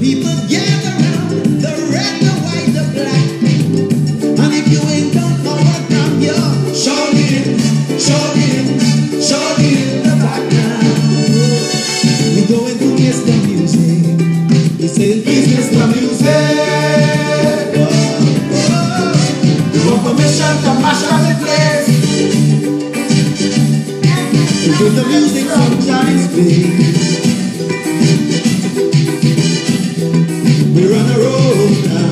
people gather round, the red, the white, the black. And if you ain't don't know what I'm here, surely in the background. We going to miss the music. We say, please miss the music. We want permission to mash up the place. We put the music on Johnny's face. We run a road now.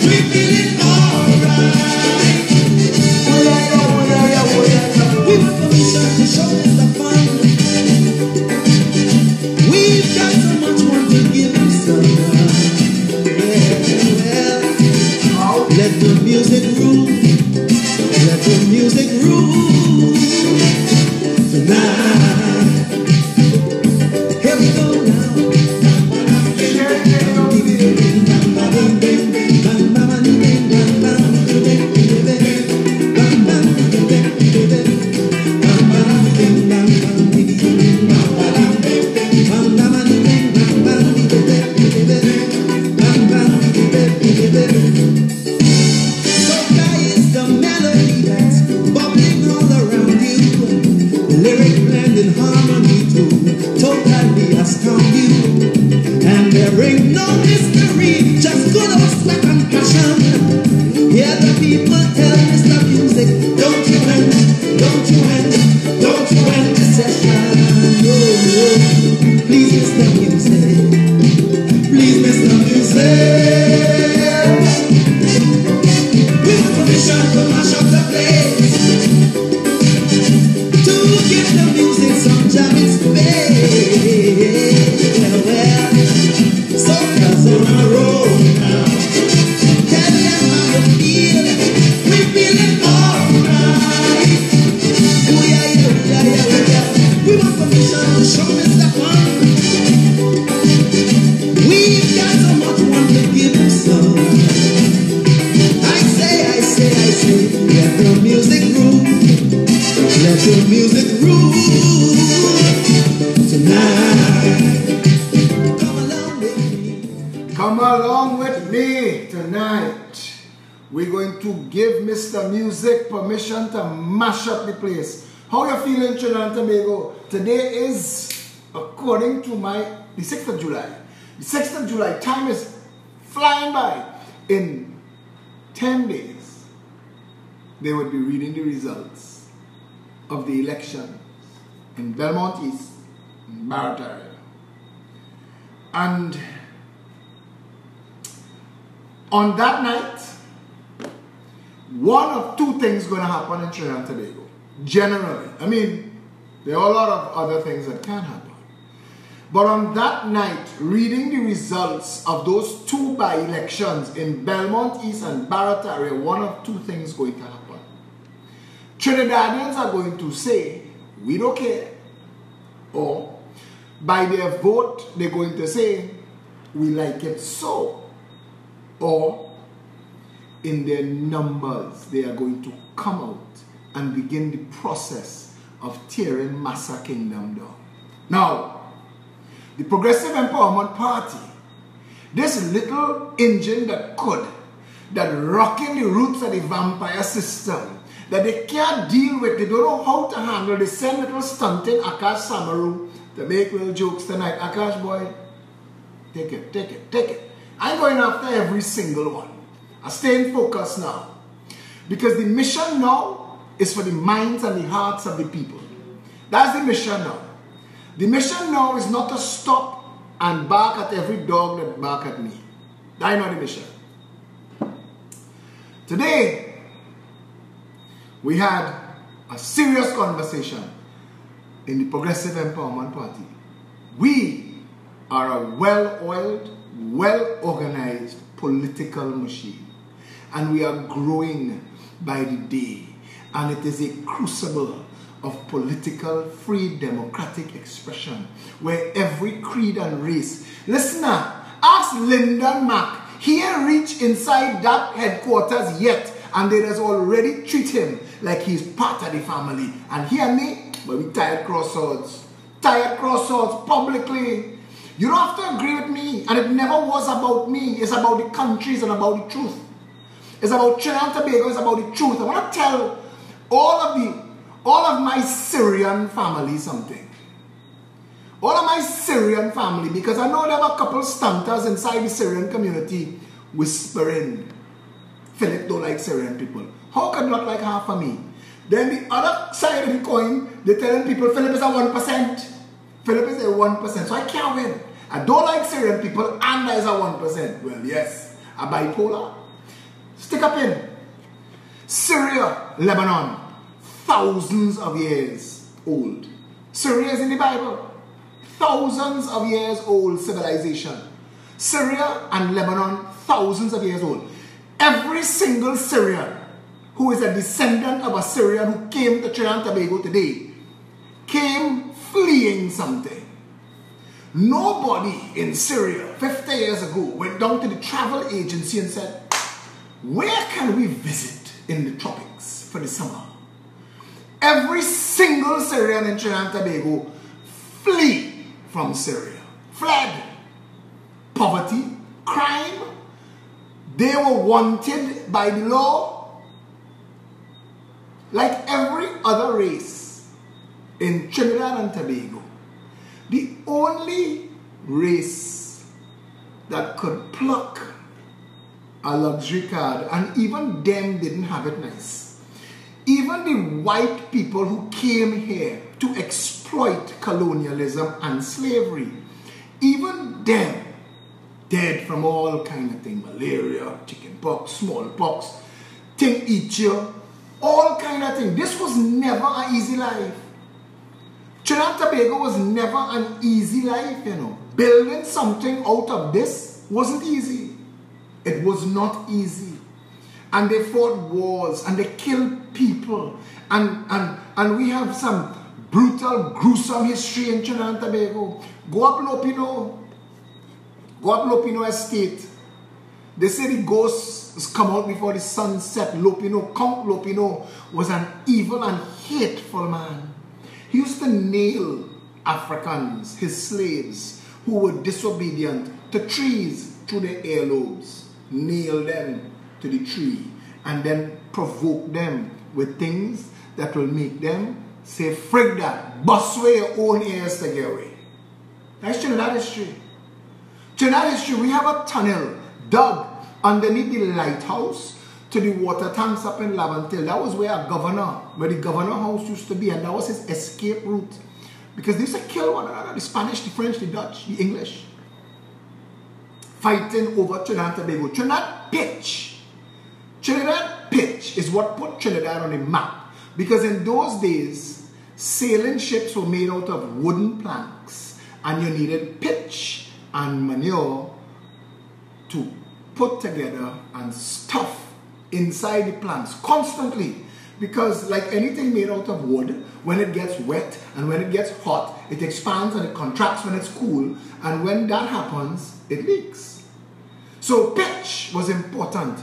We feeling alright. Oh yeah, oh yeah, oh yeah. We want permission to show us the fun. We've got so much more to give you some. Well, let the music rule. Let the music rule tonight. Here we go now. Permission to mash up the place. How you feeling, Trinidad and Tobago? Today is, according to the 6th of July. The 6th of July, time is flying by. In 10 days, they would be reading the results of the elections in Belmont East and Barrett area. And on that night, one of two things going to happen in Trinidad and Tobago. Generally. I mean, there are a lot of other things that can happen. But on that night, reading the results of those two by-elections in Belmont East and Barrett area, one of two things going to happen. Trinidadians are going to say, we don't care. Or, by their vote, they're going to say, we like it so. Or, in their numbers, they are going to come out and begin the process of tearing Massa Kingdom down. Now, the Progressive Empowerment Party, this little engine that rocking the roots of the vampire system, that they can't deal with, they don't know how to handle, they send little stunting Akash Samaru to make little jokes tonight. Akash boy, take it, take it, take it. I'm going after every single one. I'm staying focused now. Because the mission now is for the minds and the hearts of the people. That's the mission now. The mission now is not to stop and bark at every dog that bark at me. That's not the mission. Today, we had a serious conversation in the Progressive Empowerment Party. We are a well-oiled, well-organized political machine. And we are growing by the day. And it is a crucible of political, free, democratic expression where every creed and race. Listen now, ask Lyndon Mack. He ain't reached inside that headquarters yet. And they has already treat him like he's part of the family. And hear me, but we tired crossroads. tired crosswords publicly. You don't have to agree with me. And it never was about me. It's about the countries and about the truth. It's about Trinidad and Tobago. It's about the truth. I want to tell all of my Syrian family something. All of my Syrian family, because I know there are a couple stunters inside the Syrian community whispering, Philip don't like Syrian people. How can not like half of me? Then the other side of the coin, they're telling people Philip is a 1%. Philip is a 1%. So I can't win. I don't like Syrian people and there is a 1%. Well, yes, a bipolar. Stick up in. Syria, Lebanon, thousands of years old. Syria is in the Bible. Thousands of years old civilization. Syria and Lebanon, thousands of years old. Every single Syrian who is a descendant of a Syrian who came to Trinidad and Tobago today came fleeing something. Nobody in Syria 50 years ago went down to the travel agency and said, where can we visit in the tropics for the summer? Every single Syrian in Trinidad and Tobago flee from Syria. Fled. Poverty, crime. They were wanted by the law. Like every other race in Trinidad and Tobago, the only race that could pluck a luxury card, and even them didn't have it nice. Even the white people who came here to exploit colonialism and slavery, even them dead from all kind of things, malaria, chickenpox, smallpox, thing eat you, all kind of things. This was never an easy life. Trinidad and Tobago was never an easy life, you know. Building something out of this wasn't easy. It was not easy. And they fought wars and they killed people. And we have some brutal, gruesome history in Trinidad and Tobago. Go up Lopino Estate. They say the ghosts come out before the sun set. Count Lopino was an evil and hateful man. He used to nail Africans, his slaves, who were disobedient, to trees through their earlobes. Nail them to the tree and then provoke them with things that will make them say, frig that, bust away your own ears to get away. That's Trinidad history. Trinidad history, we have a tunnel dug underneath the lighthouse to the water tanks up in Lavantil. That was where the governor house used to be, and that was his escape route. Because they used to kill one another, the Spanish, the French, the Dutch, the English, fighting over Trinidad and Tobago. Trinidad pitch is what put Trinidad on the map. Because in those days, sailing ships were made out of wooden planks, and you needed pitch and manure to put together and stuff inside the planks constantly. Because like anything made out of wood, when it gets wet and when it gets hot, it expands and it contracts when it's cool, and when that happens, it leaks. So pitch was important.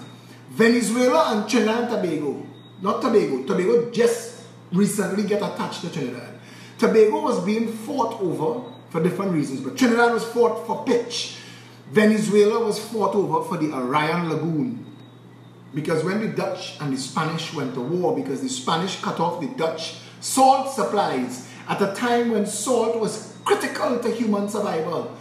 Venezuela and Trinidad and Tobago, not Tobago, Tobago just recently get attached to Trinidad. Tobago was being fought over for different reasons, but Trinidad was fought for pitch. Venezuela was fought over for the Orion Lagoon. Because when the Dutch and the Spanish went to war, because the Spanish cut off the Dutch salt supplies at a time when salt was critical to human survival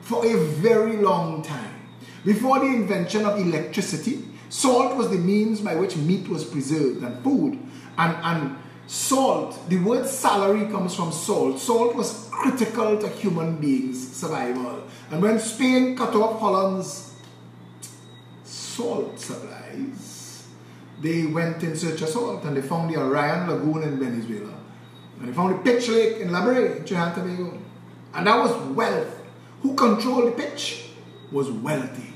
for a very long time. Before the invention of electricity, salt was the means by which meat was preserved and food. And salt, the word salary comes from salt. Salt was critical to human beings' survival. And when Spain cut off Holland's salt supplies, they went in search of salt, and they found the Orion Lagoon in Venezuela. And they found the pitch lake in Labray, in Trinidad and Tobago. And that was wealth. Who controlled the pitch was wealthy.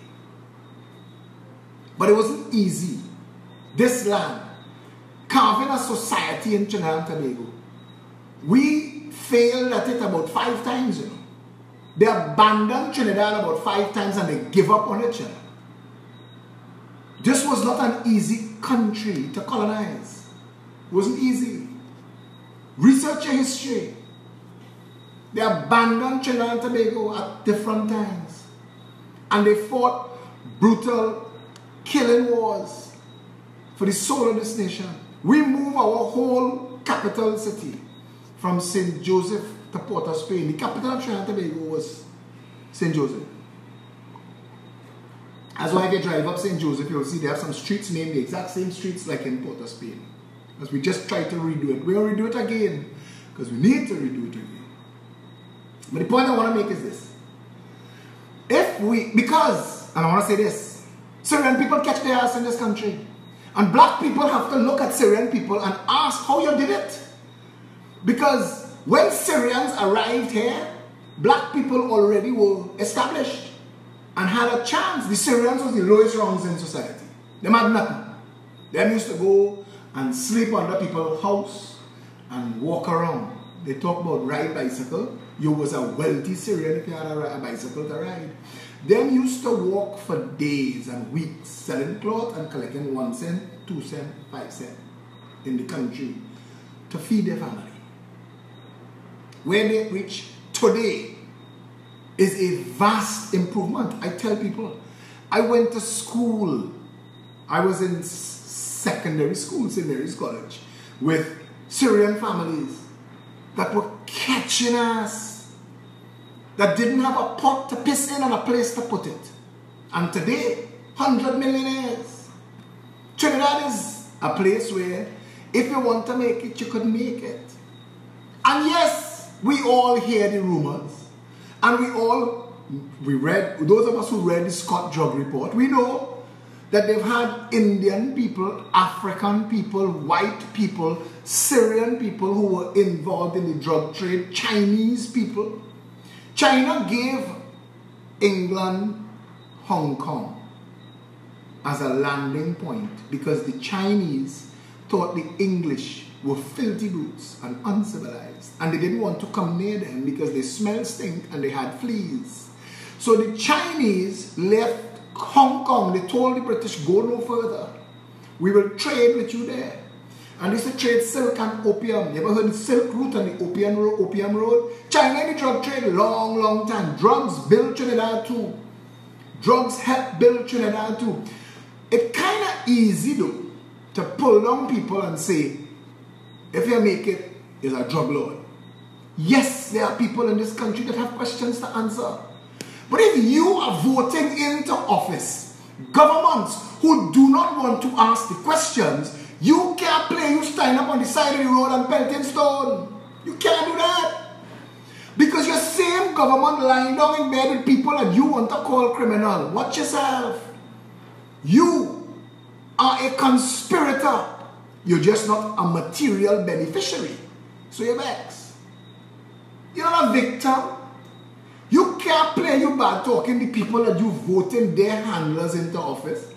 But it wasn't easy. This land, carving a society in Trinidad and Tobago, we failed at it about 5 times, you know. They abandoned Trinidad about 5 times and they give up on it, you know. This was not an easy country to colonize. It wasn't easy. Research your history. They abandoned Trinidad and Tobago at different times. And they fought brutal killing wars for the soul of this nation. We moved our whole capital city from St. Joseph to Port of Spain. The capital of Trinidad and Tobago was St. Joseph. That's why if you drive up St. Joseph, you'll see they have some streets named the exact same streets like in Port of Spain. Because we just tried to redo it. We'll redo it again. Because we need to redo it again. But the point I want to make is this. And I want to say this, Syrian people catch their ass in this country. And black people have to look at Syrian people and ask how you did it. Because when Syrians arrived here, black people already were established and had a chance. The Syrians was the lowest rungs in society. They had nothing. They used to go and sleep under people's house and walk around. They talk about ride bicycle. You was a wealthy Syrian if you had a bicycle to ride. Them used to walk for days and weeks selling cloth and collecting 1 cent, 2 cent, 5 cent in the country to feed their family. Where they reach today is a vast improvement. I tell people, I went to school. I was in secondary school, St. Mary's College, with Syrian families that were catching us, that didn't have a pot to piss in and a place to put it. And today, 100 millionaires. Trinidad is a place where if you want to make it, you could make it. And yes, we all hear the rumors. And we read, those of us who read the Scott Drug Report, we know that they've had Indian people, African people, white people, Syrian people who were involved in the drug trade, Chinese people. China gave England Hong Kong as a landing point because the Chinese thought the English were filthy boots and uncivilized, and they didn't want to come near them because they smelled stink and they had fleas. So the Chinese left Hong Kong. They told the British, go no further. We will trade with you there. And they used to trade silk and opium. You ever heard the Silk Route and the Opium Road? China in the drug trade a long, long time. Drugs built Trinidad too. Drugs help build Trinidad too. It's kind of easy though to pull down people and say, if you make it, you're a drug lord. Yes, there are people in this country that have questions to answer. But if you are voting into office, governments who do not want to ask the questions, you can't play, you stand up on the side of the road and pelting stone. You can't do that. Because your same government lying down in bed with people that you want to call criminal. Watch yourself. You are a conspirator. You're just not a material beneficiary. So you're vexed. You're not a victim. You can't play you bad talking the people that you voted their handlers into office.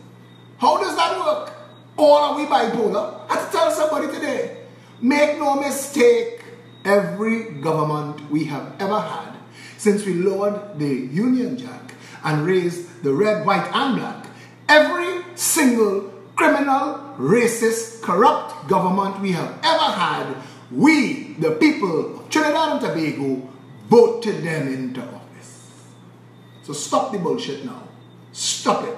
How does that work? Or are we bipolar? I have to tell somebody today, make no mistake, every government we have ever had, since we lowered the Union Jack and raised the red, white, and black, every single criminal, racist, corrupt government we have ever had, we, the people of Trinidad and Tobago, voted them into office. So stop the bullshit now. Stop it.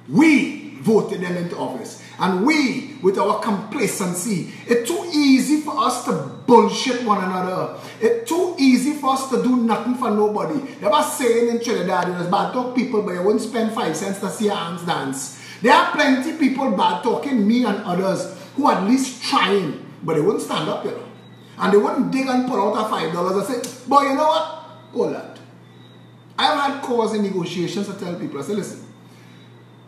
We voted them into office. And we, with our complacency, it's too easy for us to bullshit one another. It's too easy for us to do nothing for nobody. They were saying in Trinidad, there's bad talk people, but you wouldn't spend 5 cents to see your hands dance. There are plenty people bad talking, me and others, who are at least trying, but they wouldn't stand up, you know. And they wouldn't dig and pull out a $5 and say, boy, you know what? Hold that. I've had calls in negotiations to tell people, I say, listen,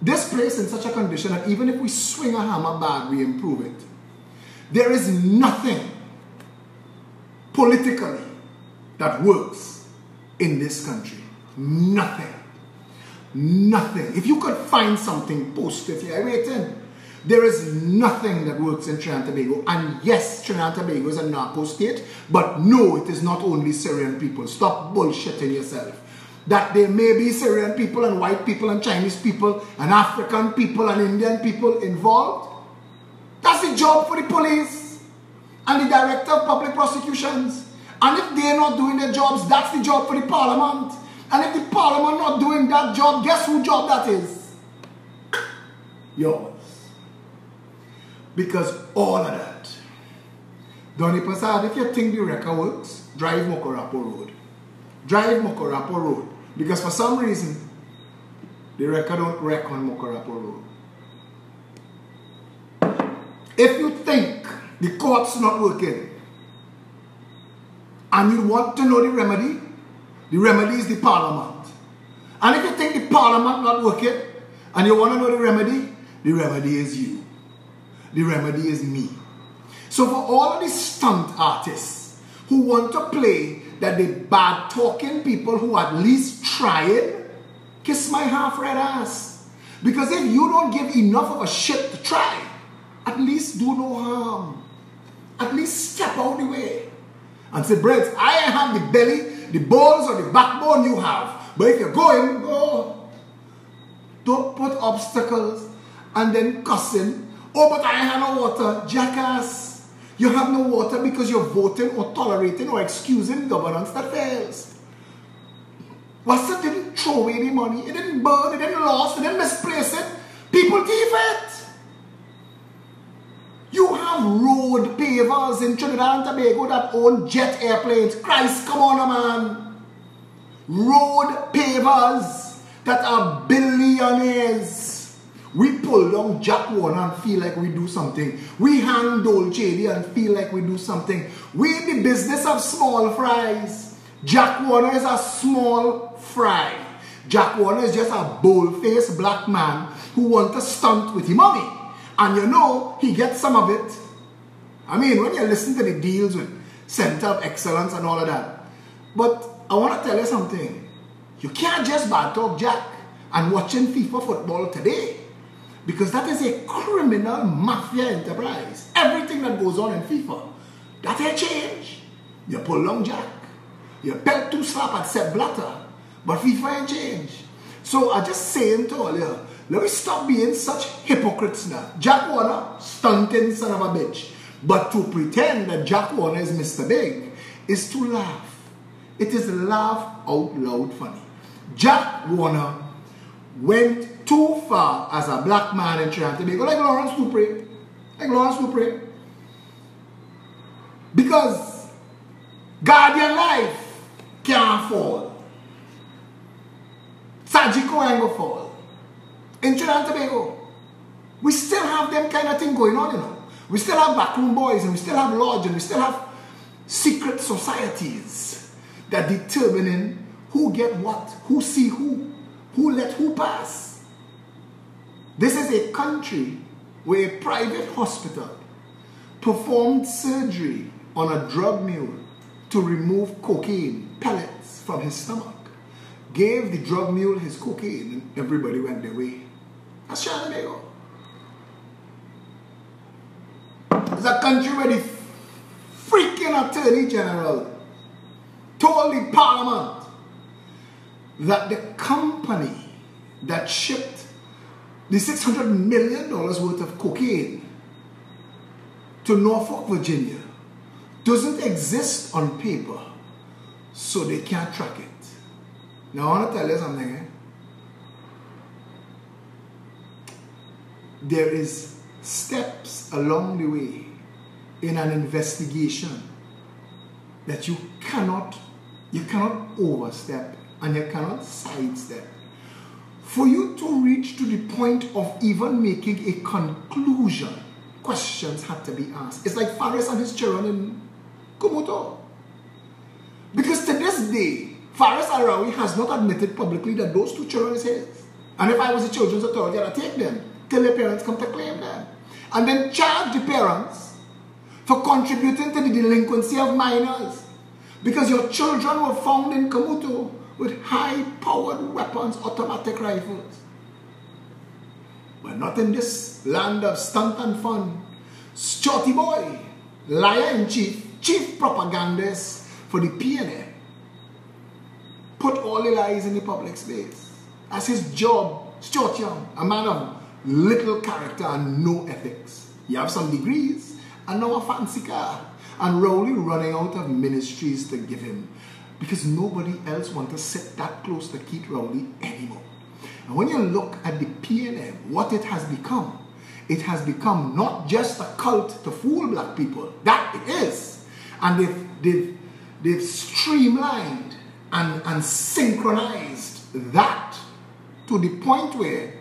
this place in such a condition that even if we swing a hammer bad, we improve it. There is nothing politically that works in this country. Nothing. Nothing. If you could find something, post it here. Waiting. There is nothing that works in Trinidad and Tobago. And yes, Trinidad and Tobago is a narco state, but no, it is not only Syrian people. Stop bullshitting yourself. That there may be Syrian people and white people and Chinese people and African people and Indian people involved. That's the job for the police and the director of public prosecutions And if they're not doing their jobs, that's the job for the parliament. And if the parliament not doing that job, guess whose job that is? Yours. Because all of that. Donny Passad, if you think the record works, drive Mokorapo Road. Drive Mokorapo Road. Because for some reason, the record don't wreck on Mokorapo Road. If you think the court's not working, and you want to know the remedy is the parliament. And if you think the parliament not working, and you want to know the remedy is you. The remedy is me. So for all of these stunt artists who want to play that they bad talking people who at least trying, kiss my half red ass. Because if you don't give enough of a shit to try, at least do no harm. At least step out the way. And say, Brett, I have the belly, the balls or the backbone you have. But if you're going, go. Don't put obstacles and then cussing. Oh, but I have no water. Jackass. You have no water because you're voting or tolerating or excusing governance that fails. Wassa didn't throw away the money. It didn't burn. It didn't lose. It didn't misplace it. People thief it. You have road pavers in Trinidad and Tobago that own jet airplanes. Christ, come on, man. Road pavers that are billionaires. We pull down Jack Warner and feel like we do something. We hang Dolce and feel like we do something. We in the business of small fries. Jack Warner is a small fry. Jack Warner is just a bold-faced black man who wants to stunt with his money. And you know, he gets some of it. I mean, when you listen to the deals with Center of Excellence and all of that. But I want to tell you something. You can't just bad talk Jack and watching FIFA football today. Because that is a criminal mafia enterprise. Everything that goes on in FIFA, that ain't change. You pull long Jack. You pelt two slap at Sepp Blatter. But FIFA ain't change. So I just saying to all you, let me stop being such hypocrites now. Jack Warner, stunting son of a bitch. But to pretend that Jack Warner is Mr. Big is to laugh. It is laugh out loud funny. Jack Warner went too far as a black man in Trinidad and Tobago, like Lawrence Dupre. Like Lawrence Dupre. Because Guardian Life can't fall. Sajiko ain't gonna fall. In Trinidad and Tobago, we still have them kind of thing going on, you know. We still have backroom boys and we still have lodge and we still have secret societies that determining who get what, who see who let who pass. This is a country where a private hospital performed surgery on a drug mule to remove cocaine pellets from his stomach. Gave the drug mule his cocaine and everybody went their way. That's Trinidad and Tobago. It's a country where the freaking Attorney General told the Parliament that the company that shipped the $600 million worth of cocaine to Norfolk, Virginia doesn't exist on paper, so they can't track it. Now I want to tell you something. There is steps along the way in an investigation that you cannot overstep and you cannot sidestep. For you to reach to the point of even making a conclusion, questions have to be asked. It's like Faris and his children in Komodo. Because to this day, Faris Arawi has not admitted publicly that those two children is his. And if I was a children's authority, I'd take them till their parents come to claim them. And then charge the parents for contributing to the delinquency of minors. Because your children were found in Komodo with high-powered weapons, automatic rifles. But not in this land of stunt and fun. Shorty boy, liar-in-chief, chief propagandist for the PNA, put all the lies in the public space. As his job, Stuart Young, a man of little character and no ethics. You have some degrees and now a fancy car. and Rowley running out of ministries to give him because nobody else wants to sit that close to Keith Rowley anymore. And when you look at the PNM, what it has become not just a cult to fool black people. That it is. And they've streamlined and synchronized that to the point where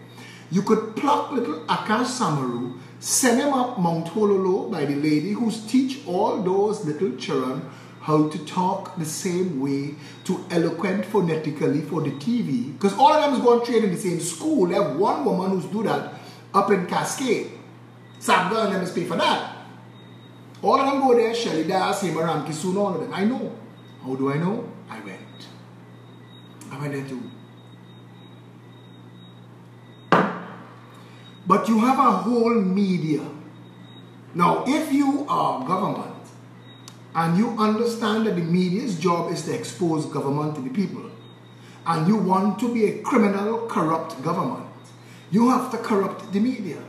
you could pluck little Akash Samaru, send him up Mount Hololo by the lady who's teach all those little children how to talk the same way, to eloquent phonetically for the TV. Because all of them is going to train in the same school. They have one woman who's do that up in Cascade. Sabga and them is pay for that. All of them go there, Shelly Das, Himaram, Kisun, all of them. I know. How do I know? I went there too. But you have a whole media. Now, if you are government and you understand that the media's job is to expose government to the people, and you want to be a criminal, corrupt government, you have to corrupt the media.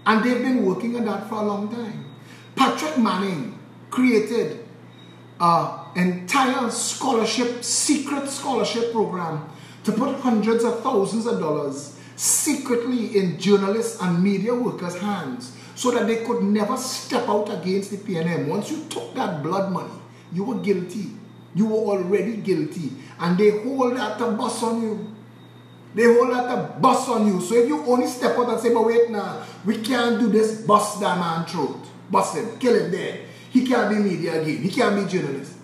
And they've been working on that for a long time. Patrick Manning created an entire scholarship, secret scholarship program to put hundreds of thousands of dollars secretly in journalists and media workers' hands so that they could never step out against the PNM. Once you took that blood money, you were guilty. You were already guilty. And they hold that to bust on you. They hold that to bust on you. So if you only step out and say, but wait now, we can't do this, bust that man's throat. Bust him, kill him dead. He can't be media again. He can't be journalist.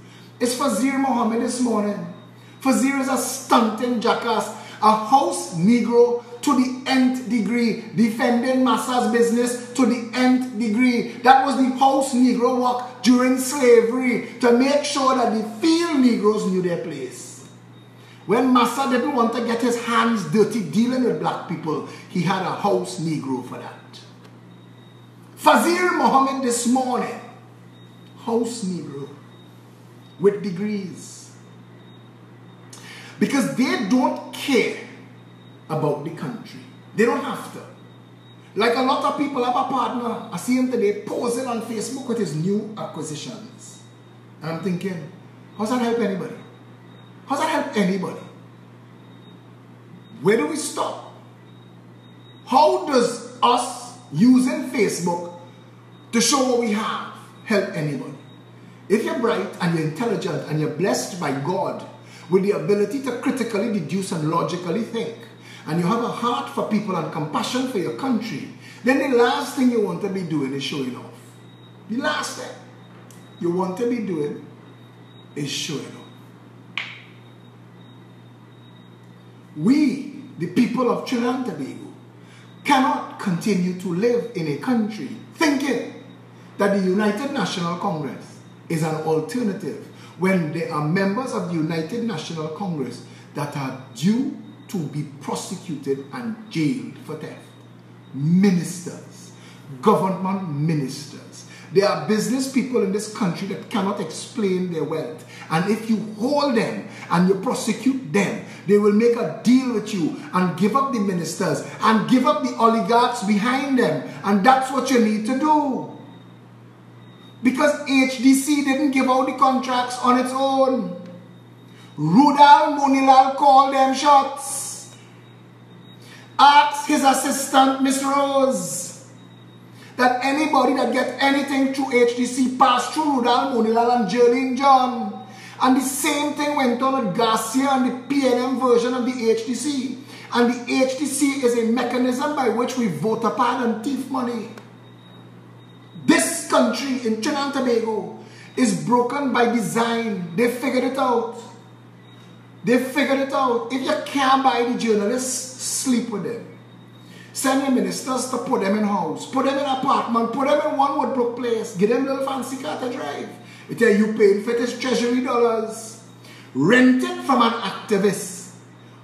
It's Fazir Muhammad this morning. Fazir is a stunting jackass, a house Negro to the nth degree, defending Massa's business to the nth degree. That was the house Negro work during slavery to make sure that the field Negroes knew their place. When Massa didn't want to get his hands dirty dealing with black people, he had a house Negro for that. Fazir Muhammad this morning, house Negro with degrees. Because they don't care about the country. They don't have to. Like a lot of people have a partner. I see him today posing on Facebook with his new acquisitions. And I'm thinking, how's that help anybody? How's that help anybody? Where do we stop? How does us using Facebook to show what we have help anybody? If you're bright and you're intelligent and you're blessed by God with the ability to critically deduce and logically think, and you have a heart for people and compassion for your country, then the last thing you want to be doing is showing off. The last thing you want to be doing is showing off. We, the people of Trinidad and Tobago, cannot continue to live in a country thinking that the United National Congress is an alternative when there are members of the United National Congress that are due to be prosecuted and jailed for theft. Ministers, government ministers. There are business people in this country that cannot explain their wealth. And if you hold them and you prosecute them, they will make a deal with you and give up the ministers and give up the oligarchs behind them. And that's what you need to do. Because HDC didn't give out the contracts on its own. Rudal Munilal called them shots. Ask his assistant, Miss Rose, that anybody that gets anything through HDC passed through Rudal Munilal and Jerlyn John. And the same thing went on with Garcia and the PNM version of the HDC. And the HDC is a mechanism by which we vote upon and thief money. This country in Trinidad and Tobago is broken by design. They figured it out. They figured it out. If you can't buy the journalists, sleep with them. Send your ministers to put them in house, put them in apartment, put them in one Woodbrook place, give them a little fancy car to drive. You tell you paid for his treasury dollars. Rent it from an activist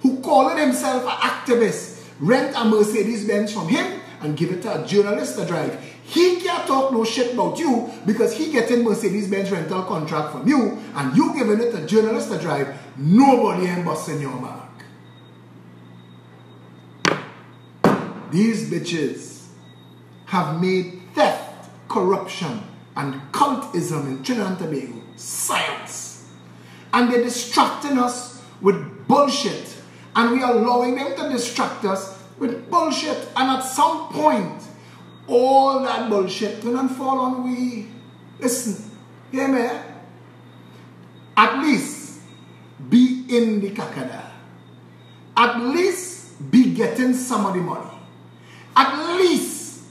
who calling himself an activist. Rent a Mercedes Benz from him and give it to a journalist to drive. He can't talk no shit about you because he getting Mercedes-Benz rental contract from you and you giving it to journalists to drive. Nobody ain't busting your mark. These bitches have made theft, corruption, and cultism in Trinidad and Tobago. Science. And they're distracting us with bullshit. And we are allowing them to distract us with bullshit. And at some point, all that bullshit will fall on we. Listen, hear me? At least be in the kakada. At least be getting some of the money. At least,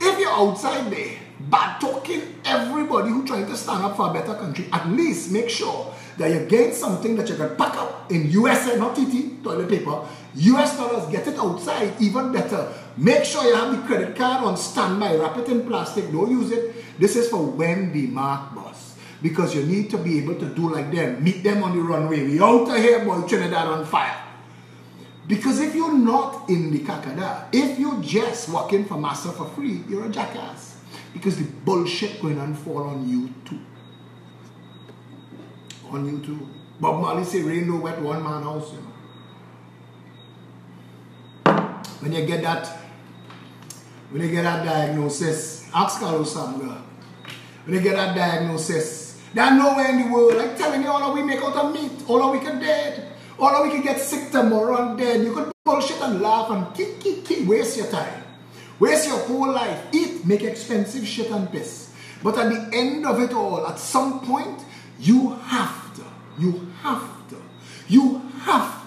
if you're outside there, bad talking everybody who trying to stand up for a better country, at least make sure that you get something that you can pack up in USA, not TT, toilet paper, US dollars, get it outside, even better. Make sure you have the credit card on standby, wrap it in plastic, don't use it. This is for when the mark boss. Because you need to be able to do like them, meet them on the runway. We out of here, boy, Trinidad on fire. Because if you're not in the kakada, if you're just working for master for free, you're a jackass. Because the bullshit going on fall on you too. On you too. Bob Marley say rain no wet one man house, you know. When you get that diagnosis, ask Carlos Samuel. When you get that diagnosis, there's nowhere in the world, like telling you all of we make out of meat, all of we can dead, all of we can get sick tomorrow and dead. You could bullshit and laugh and kick, waste your time. Waste your whole life. Eat, make expensive shit and piss. But at the end of it all, at some point, you have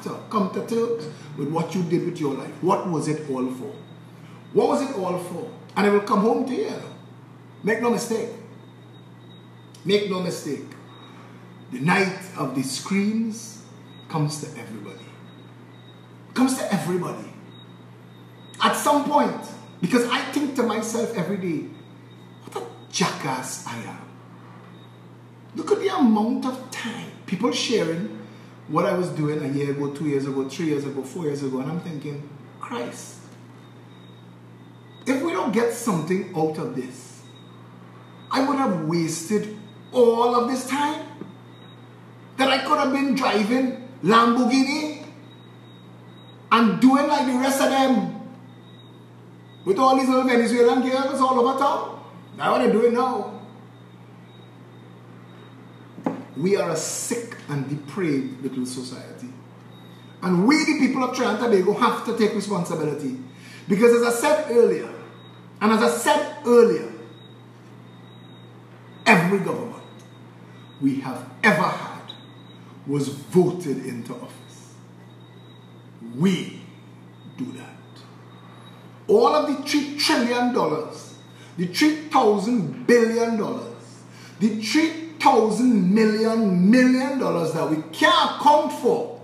to come to terms with what you did with your life. What was it all for? What was it all for? And it will come home to you. Make no mistake. Make no mistake. The night of the screams comes to everybody. Comes to everybody. At some point, because I think to myself every day, what a jackass I am. Look at the amount of time people sharing what I was doing a year ago, 2 years ago, 3 years ago, 4 years ago, and I'm thinking, Christ, if we don't get something out of this, I would have wasted all of this time that I could have been driving Lamborghini and doing like the rest of them with all these little Venezuelan girls all over town. I want to do it now. We are a sick and depraved little society. And we, the people of Trinidad and Tobago, have to take responsibility. Because as I said earlier, every government we have ever had was voted into office. We do that. All of the $3 trillion, the $3,000 billion, the $3,000 million that we can't account for,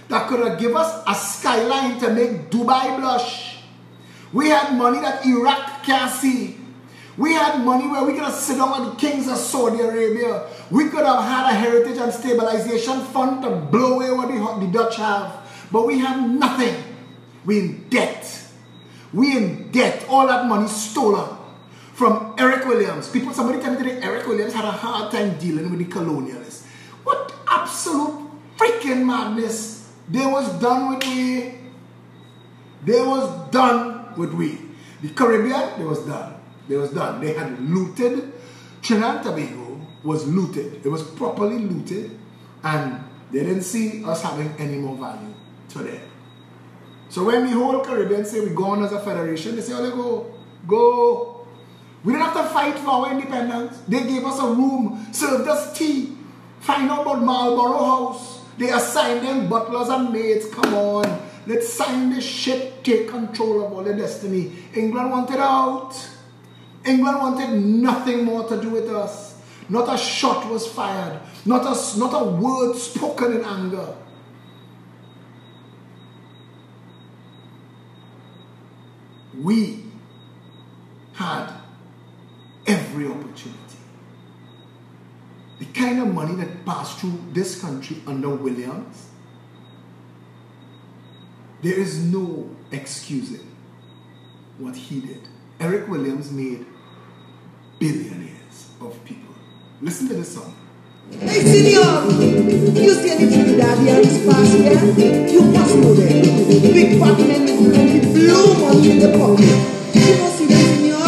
that could have given us a skyline to make Dubai blush. We had money that Iraq can't see. We had money where we could have sit down with the kings of Saudi Arabia. We could have had a heritage and stabilization fund to blow away what the Dutch have. But we have nothing. We in debt. We in debt. All that money stolen from Eric Williams. Somebody tell me today Eric Williams had a hard time dealing with the colonialists. What absolute freaking madness. They was done with we. They was done with we. The Caribbean, they was done. They was done. They had looted. Trinidad and Tobago was looted. It was properly looted. And they didn't see us having any more value today. So when the whole Caribbean say we go on as a federation, they say, oh, go. We didn't have to fight for our independence. They gave us a room, served us tea, find out about Marlborough House. They assigned them butlers and maids. Come on. Let's sign this shit, take control of all their destiny. England wanted out. England wanted nothing more to do with us. Not a shot was fired. Not a word spoken in anger. We had every opportunity. The kind of money that passed through this country under Williams, there is no excusing what he did. Eric Williams made billionaires of people. Listen to this song. Hey, Senior, you see any Trinidad here this past year? You must know them. Big fat men with plenty blue money in the pocket. You must see them, Senior?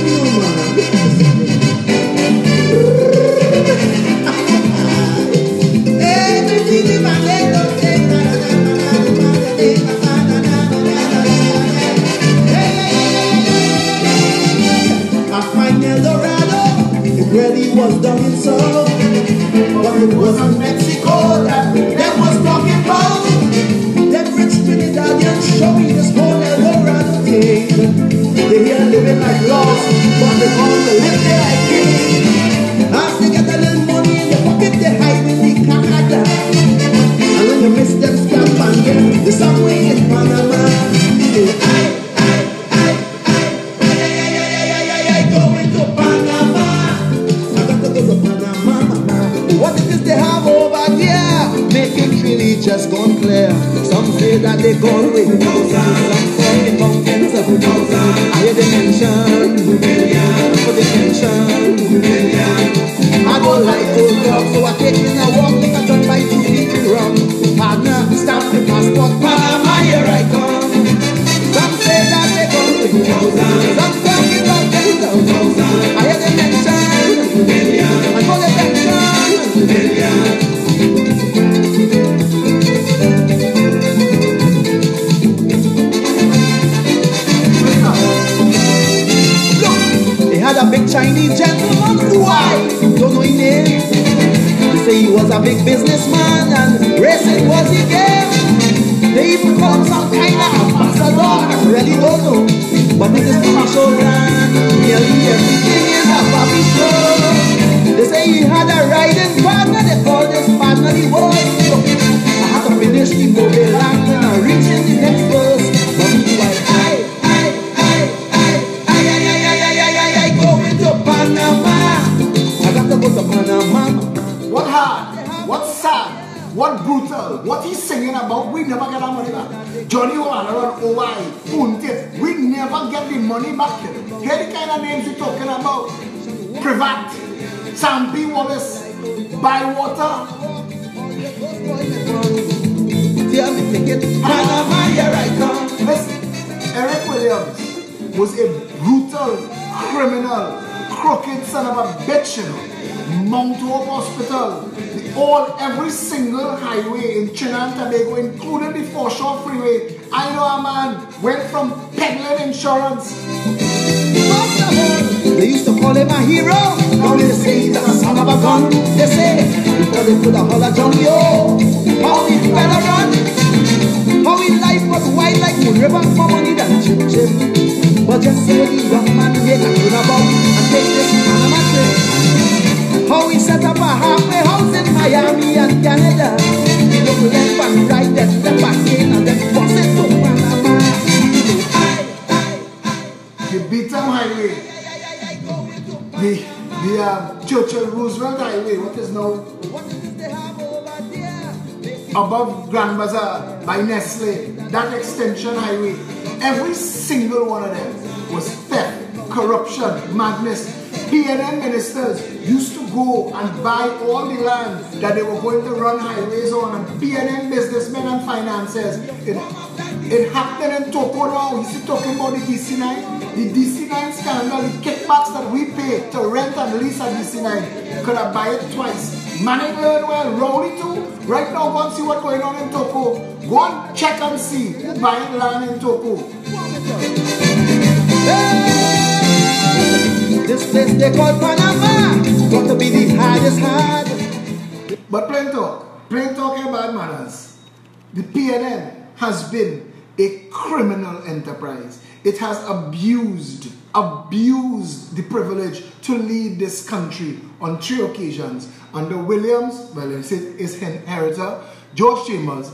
No, man. somewhere in Panama. Going to Panama. I got to go to Panama. What it is they have over there? Making really just gone clear. Some say that they gone with some fucking mountains of higher dimension. For the tension. I don't like old dogs, so I take in a walk, make a turn by 2 people wrong. Partner, stamp the passport, Panama, here I come. Some say that they gone with some fucking mountains of higher dimension. And for the tension. Had a big Chinese gentleman who I don't know his name. They say he was a big businessman and racing was the game. They even call him some kind of ambassador. I really don't know, but it is commercial land. Nearly everything is a Bobby show. They say he had a riding partner. They called this partner the boy. I had to finish the mobile land when I reach in the next verse. But meanwhile, what hard, what sad, what brutal, what he's singing about, we never get our money back. Johnny O'Halloran, OY, Puntit, we never get the money back. Here the kind of names we're talking about. Privat, Sam B. Wallace, Bywater. Listen, Eric Williams was a brutal, criminal, crooked son of a bitch, you know. Mount Hope Hospital, every single highway in Trinidad and Tobago, including the Foreshore Freeway. I know a man went from peddling insurance. They used to call him a hero. Now they say he's a son of a gun. They say because they put a holler John Yo. How he fell run. How his life was wide like Moon River, more money than Chip Chip. But just so the young man made a good about and take this Panama trip. How we set up a halfway house in Miami and Canada. We look left and right, then step back in and then bust it to Panama. The Beatham Highway, the Churchill Roosevelt Highway, what is now above Grand Bazaar by Nestle, that extension highway, every single one of them was theft, corruption, madness. PNM ministers used to go and buy all the land that they were going to run highways on, and PNM businessmen and financiers. It happened in Toco now. You see talking about the DC9? The DC9 scandal, the kickbacks that we pay to rent and lease at DC9. Could have buy it twice. Manning learn well, Rowley too. Right now, go and see what's going on in Toco. Go and check and see who buying land in Toco. This place they call Panama, got to be the hardest hard. But plain talk about manners. The PNM has been a criminal enterprise. It has abused the privilege to lead this country on 3 occasions under Williams, well, his inheritor, George Chambers,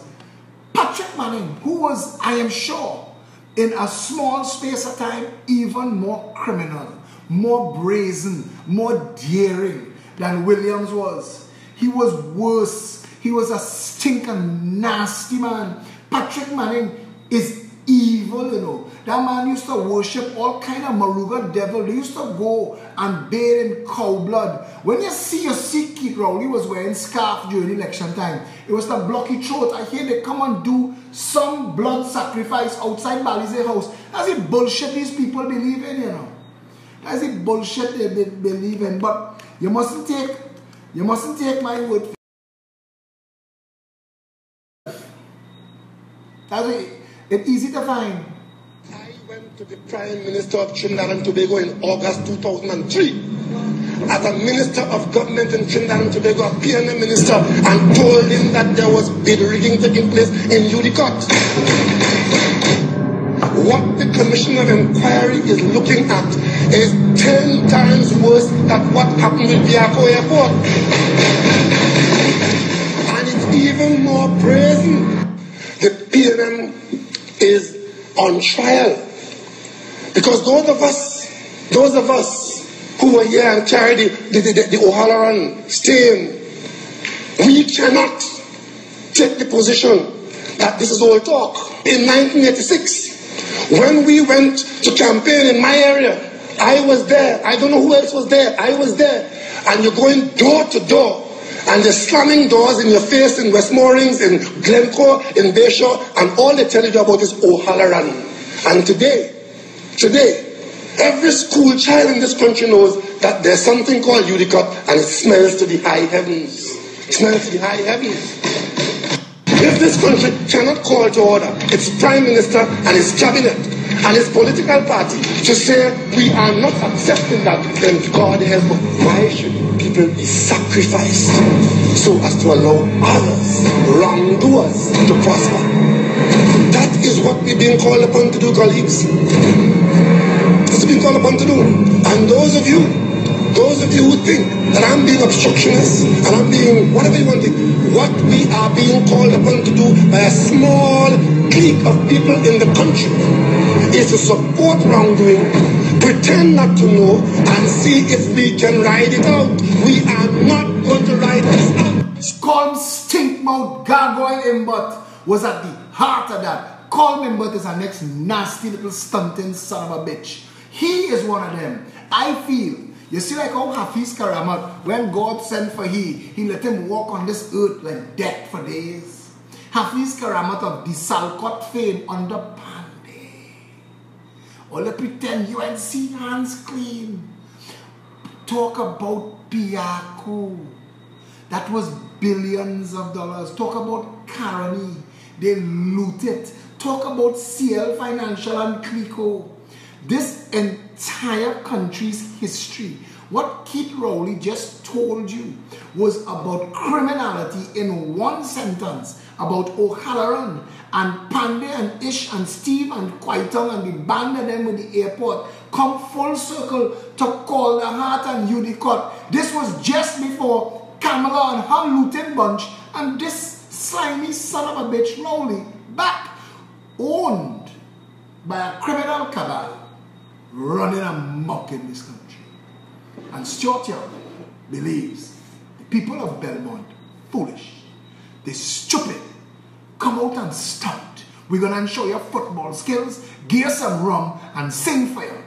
Patrick Manning, who was, I am sure, in a small space of time, even more criminal, more brazen, more daring than Williams was. He was worse. He was a stinking, nasty man. Patrick Manning is evil, you know. That man used to worship all kind of Maruga devil. They used to go and bathe in cow blood. When you see Keith Rowley was wearing scarf during election time, it was to block his throat. I hear they come and do some blood sacrifice outside Balize house. That's the bullshit these people believe in, you know. That's the bullshit they believe in. But you mustn't take my word for it. It's easy to find. I went to the Prime Minister of Trinidad and Tobago in August 2003 as a Minister of Government in Trinidad and Tobago, a PNM Minister, and told him that there was bid rigging taking place in Udicott. What the Commission of Inquiry is looking at is 10 times worse than what happened with Biako Airport. And it's even more brazen. The PNM is on trial. Because those of us who were here and carried the O'Halloran stain, we cannot take the position that this is all talk. In 1986, when we went to campaign in my area, I was there. I don't know who else was there. I was there. And you're going door to door, and they're slamming doors in your face in Westmoreland, in Glencoe, in Bayshore, and all they tell you about is O'Halloran. And today, every school child in this country knows that there's something called Udicott, and it smells to the high heavens. It smells to the high heavens. If this country cannot call to order its Prime Minister and his cabinet and his political party to say we are not accepting that, then God help us. Why should people be sacrificed so as to allow others, wrongdoers, to prosper? That is what we're being called upon to do, colleagues. It's being called upon to do. And those of you who think that I'm being obstructionist and I'm being whatever you want to think, what we are being called upon to do by a small clique of people in the country is to support wrongdoing, pretend not to know, and see if we can ride it out. We are not going to ride this out. Colm Stinkmouth Gargoyle Imbot was at the heart of that. Colm Imbot is our next nasty little stunting son of a bitch. He is one of them. I feel, you see like how Hafiz Karamat, when God sent for he let him walk on this earth like death for days. Hafiz Karamat of the Salcott fame under Pandey. All the pretend UNC hands clean. Talk about Piaku. That was billions of dollars. Talk about Caroni. They looted. Talk about CL Financial and Clico. This entire country's history, what Keith Rowley just told you, was about criminality in one sentence, about O'Halloran and Pandey and Ish and Steve and Quaitong and the band of them with the airport come full circle to call the heart and Udicott. This was just before Kamala and her looting bunch and this slimy son of a bitch Rowley back, owned by a criminal cabal running amok in this country. And Stuart Young believes the people of Belmont foolish, they're stupid, come out and stunt. We're gonna show your football skills, gear some rum and sing for you.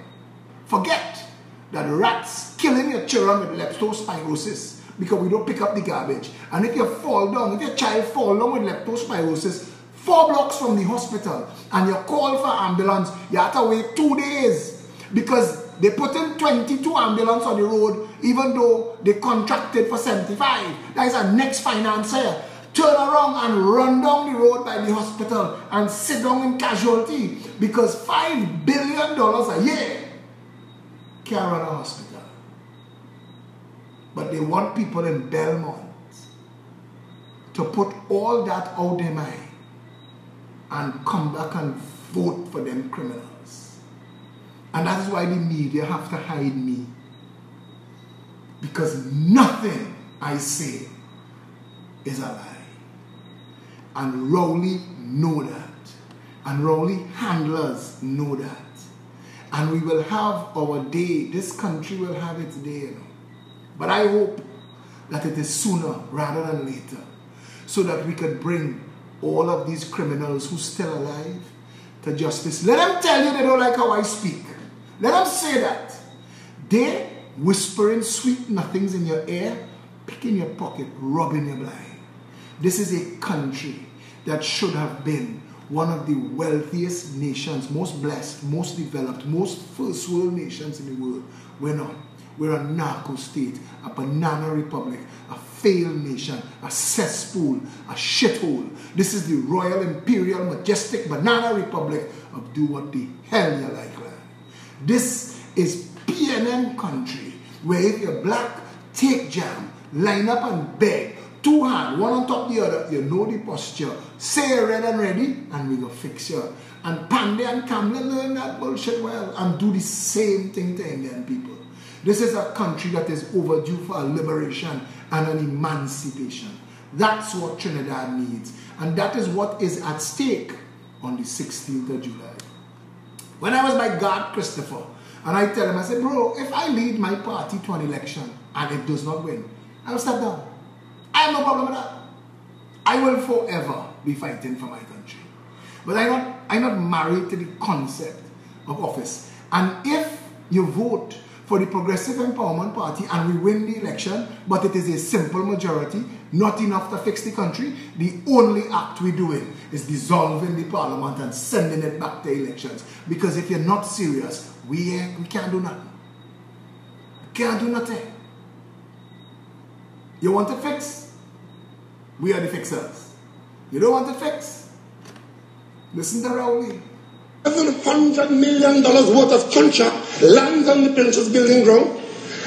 Forget that rats killing your children with leptospirosis because we don't pick up the garbage. And if you fall down, if your child fall down with leptospirosis 4 blocks from the hospital and you call for ambulance, you have to wait 2 days. Because they put in 22 ambulance on the road, even though they contracted for 75. That is our next financier. Turn around and run down the road by the hospital and sit down in casualty because $5 billion a year can't run a hospital. But they want people in Belmont to put all that out their mind and come back and vote for them criminals. And that is why the media have to hide me. Because nothing I say is a lie. And Rowley know that. And Rowley handlers know that. And we will have our day. This country will have its day, you know. But I hope that it is sooner rather than later. So that we can bring all of these criminals who are still alive to justice. Let them tell you they don't like how I speak. Let them say that. They whispering sweet nothings in your ear, picking your pocket, rubbing your blind. This is a country that should have been one of the wealthiest nations, most blessed, most developed, most first world nations in the world. We're not. We're a narco state, a banana republic, a failed nation, a cesspool, a shithole. This is the royal, imperial, majestic banana republic of do what the hell you like. This is PNM country, where if you're black, take jam, line up and beg, 2 hands, one on top of the other, you know the posture, say you're red and ready, and we go fix you. And Pandey and Kamla learn that bullshit well, and do the same thing to Indian people. This is a country that is overdue for a liberation and an emancipation. That's what Trinidad needs. And that is what is at stake on the 16th of July. When I was by God, Christopher, and I tell him, I said, bro, if I lead my party to an election and it does not win, I will step down. I have no problem with that. I will forever be fighting for my country. But I'm not married to the concept of office. And if you vote for the Progressive Empowerment Party and we win the election, but it is a simple majority, not enough to fix the country, the only act we're doing is dissolving the parliament and sending it back to elections. Because if you're not serious, we can't do nothing. We can't do nothing. You want to fix? We are the fixers. You don't want to fix? Listen to Rowley. $700 million worth of contract lands on the Princess Building ground.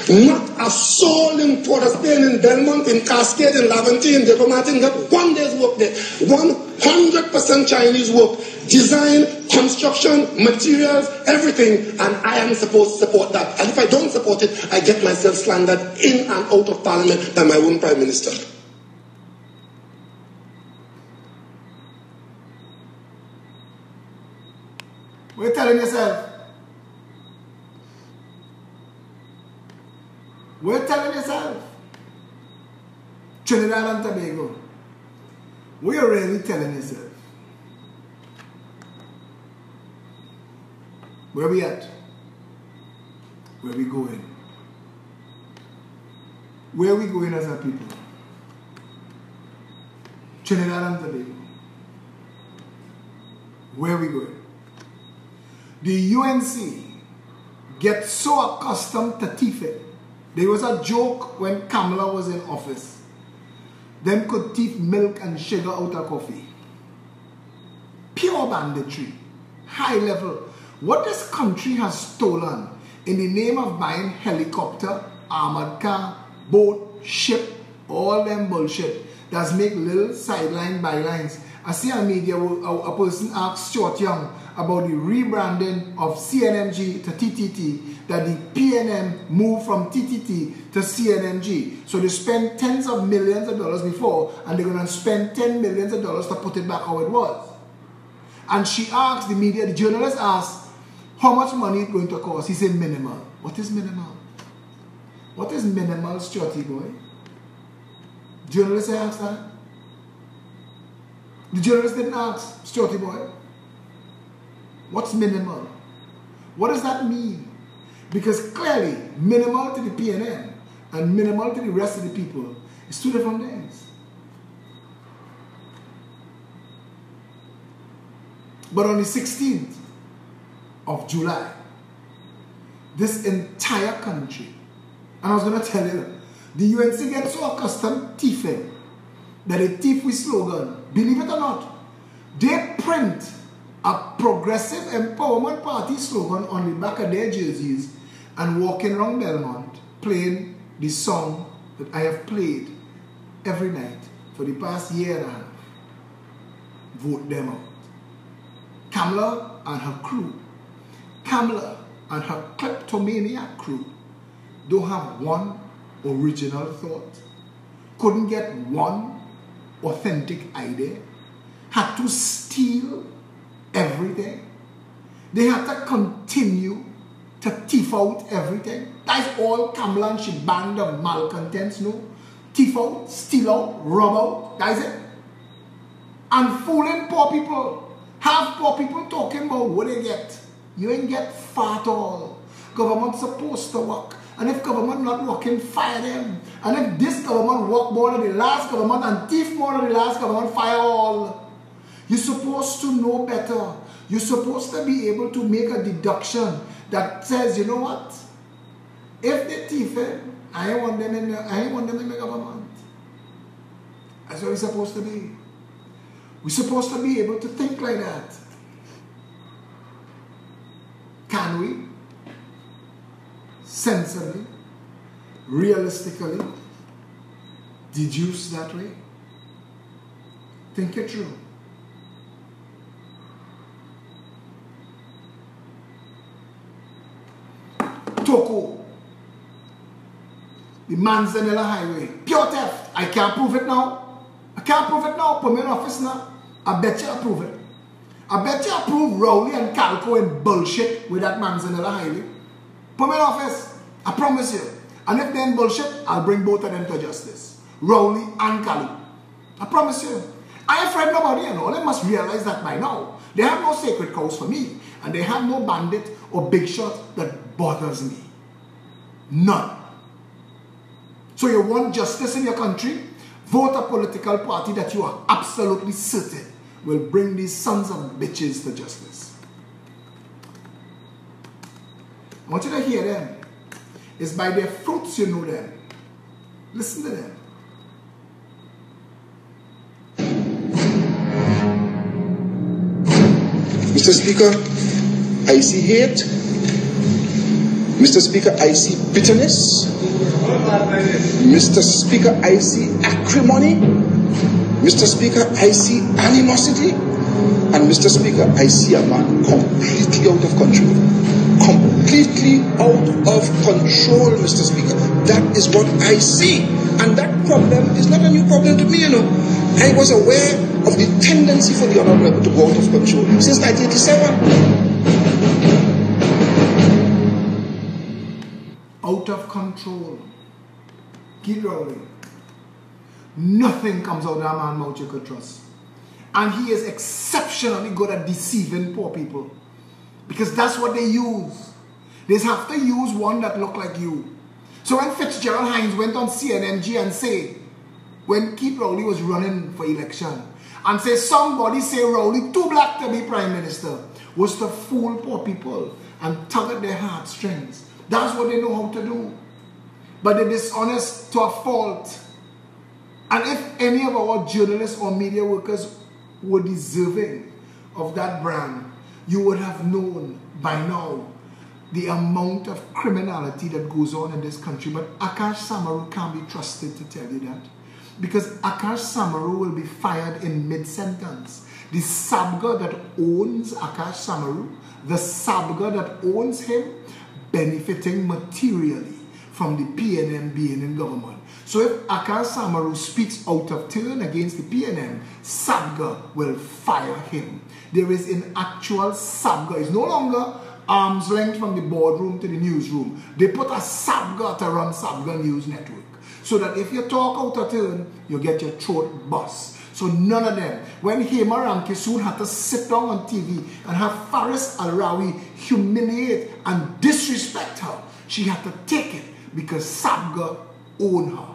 Not a soul in Port of Spain, in Belmont, in Cascade, in Laventille, in Diplomatic got 1 day's work there. 100% Chinese work. Design, construction, materials, everything. And I am supposed to support that. And if I don't support it, I get myself slandered in and out of Parliament by my own Prime Minister. What are you telling yourself? What are you telling yourself? Trinidad and Tobago. What are you really telling yourself? Where we at? Where we going? Where are we going as a people? Trinidad and Tobago. Where are we going? The UNC gets so accustomed to thieving. There was a joke when Kamala was in office. Them could thief milk and sugar out of coffee. Pure banditry. High level. What this country has stolen in the name of buying helicopter, armored car, boat, ship, all them bullshit that's make little sideline bylines. I see on media a person asked Stuart Young about the rebranding of CNMG to TTT, that the PNM moved from TTT to CNMG. So they spent tens of millions of dollars before, and they're going to spend $10 million to put it back how it was. And she asked the media, the journalist asked, how much money it's going to cost? He said minimal. What is minimal? What is minimal, Stuarty boy? Journalist asked that? The journalist didn't ask, Stuarty boy. What's minimal? What does that mean? Because clearly, minimal to the PNM and minimal to the rest of the people is two different things. But on the 16th of July, this entire country, and I was going to tell you, the UNC gets so accustomed to thieving that they thief with slogan. Believe it or not, they print a Progressive Empowerment Party slogan on the back of their jerseys and walking around Belmont playing the song that I have played every night for the past year and a half. Vote them out. Kamala and her crew, Kamala and her kleptomaniac crew don't have one original thought, couldn't get one authentic idea, had to steal everything. They had to continue to thief out everything. That's all Kamala and she band of malcontents know. Thief out, steal out, rob out. That's it. And fooling poor people. Have poor people talking about what they get. You ain't get fat all. Government's supposed to work. And if government not working, fire them. And if this government work more than the last government and thief more than the last government, fire all. You're supposed to know better. You're supposed to be able to make a deduction that says, you know what? If they thief it, I ain't want them in the government. That's what we're supposed to be. We're supposed to be able to think like that. Can we? Sensibly, realistically, deduce that way? Think it through. Toko, the Manzanilla Highway, pure theft. I can't prove it now. I can't prove it now. Put me in office now. I bet you I prove it. I bet you I prove Rowley and Calco and bullshit with that Manzanella Highway. Put me in office. I promise you. And if they're in bullshit, I'll bring both of them to justice. Rowley and Calco. I promise you. I ain't afraid nobody, you know. They must realize that by now. They have no sacred cows for me. And they have no bandit or big shot that bothers me. None. So you want justice in your country? Vote a political party that you are absolutely certain will bring these sons of bitches to justice. I want you to hear them. It's by their fruits you know them. Listen to them. Mr. Speaker, I see hate. Mr. Speaker, I see bitterness. Mr. Speaker, I see acrimony. Mr. Speaker, I see animosity. And Mr. Speaker, I see a man completely out of control. Completely out of control, Mr. Speaker. That is what I see. And that problem is not a new problem to me, you know. I was aware of the tendency for the Honorable to go out of control since 1987. Out of control. Keep rolling. Nothing comes out of that man's mouth you could trust. And he is exceptionally good at deceiving poor people. Because that's what they use. They have to use one that look like you. So when Fitzgerald Hines went on CNNG and say, when Keith Rowley was running for election, and say somebody say Rowley too black to be prime minister, was to fool poor people and tug at their heartstrings. That's what they know how to do. But they're dishonest to a fault. And if any of our journalists or media workers were deserving of that brand, you would have known by now the amount of criminality that goes on in this country. But Akash Samaru can't be trusted to tell you that. Because Akash Samaru will be fired in mid-sentence. The Sabga that owns Akash Samaru, the Sabga that owns him, benefiting materially from the PNM being in government. So if Akash Samaru speaks out of turn against the PNM, Sabga will fire him. There is an actual Sabga. It's no longer arm's length from the boardroom to the newsroom. They put a Sabga to run Sabga News Network. So that if you talk out of turn, you get your throat bust. So none of them. When Hema Ramkisoon had to sit down on TV and have Faris Al-Rawi humiliate and disrespect her, she had to take it because Sabga owned her.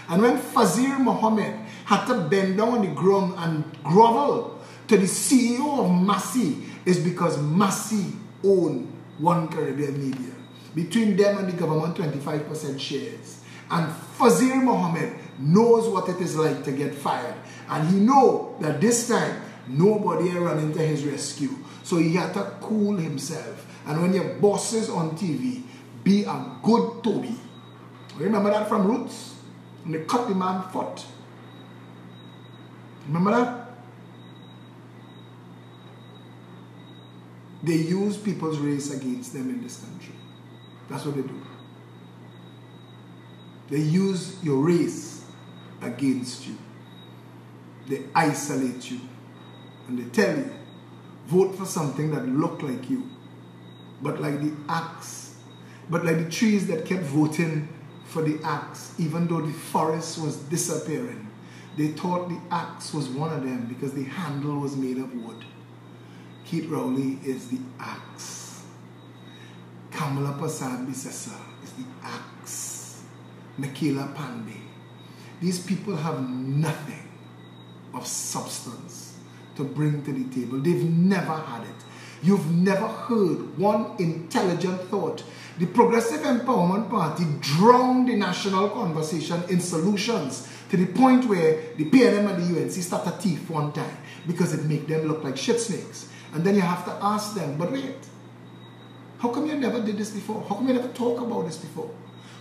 And when Fazir Mohammed had to bend down on the ground and grovel to the CEO of Massey, is because Massey owned One Caribbean Media. Between them and the government, 25% shares. And Fazir Mohammed knows what it is like to get fired. And he knows that this time, nobody will run into his rescue. So he had to cool himself. And when your boss is on TV, be a good Toby. Remember that from Roots? And they cut the man foot. Remember that? They use people's race against them in this country. That's what they do. They use your race against you. They isolate you. And they tell you, vote for something that look like you. But like the axe. But like the trees that kept voting for the axe, even though the forest was disappearing, they thought the axe was one of them because the handle was made of wood. Keith Rowley is the axe. Kamala Prasad Bisesa is the axe. Nikila Pandey. These people have nothing of substance to bring to the table. They've never had it. You've never heard one intelligent thought. The Progressive Empowerment Party drowned the national conversation in solutions to the point where the PNM and the UNC start a thief one time because it make them look like shit snakes. And then you have to ask them, but wait, how come you never did this before? How come you never talked about this before?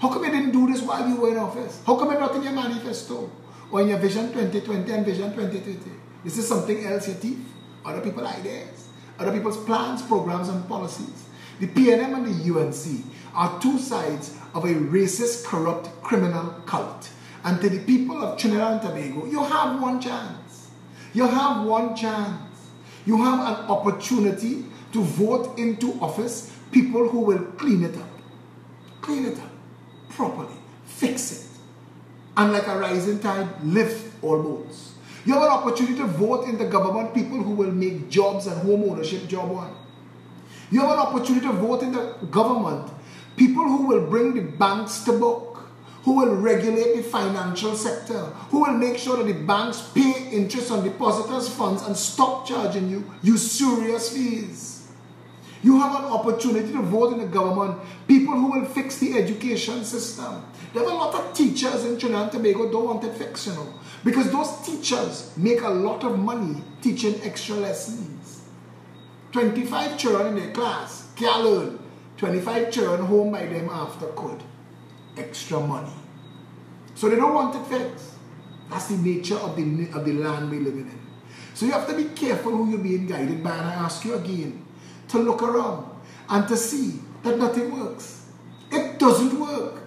How come you didn't do this while you were in office? How come you're not in your manifesto or in your Vision 2020 and Vision 2030? This is something else, your thief. Other people's ideas, other people's plans, programs, and policies. The PNM and the UNC are two sides of a racist, corrupt, criminal cult. And to the people of Trinidad and Tobago, you have one chance. You have one chance. You have an opportunity to vote into office people who will clean it up. Clean it up properly. Fix it. And like a rising tide, lift all boats. You have an opportunity to vote in the government people who will make jobs and home ownership job one. You have an opportunity to vote in the government people who will bring the banks to book, who will regulate the financial sector, who will make sure that the banks pay interest on depositors' funds and stop charging you usurious fees. You have an opportunity to vote in the government people who will fix the education system. There are a lot of teachers in Trinidad and Tobago don't want it fixed, you know, because those teachers make a lot of money teaching extra lessons. 25 children in their class can't learn. 25 children home by them after could. Extra money. So they don't want it fixed. That's the nature of the land we're living in. So you have to be careful who you're being guided by, and I ask you again to look around and to see that nothing works. It doesn't work.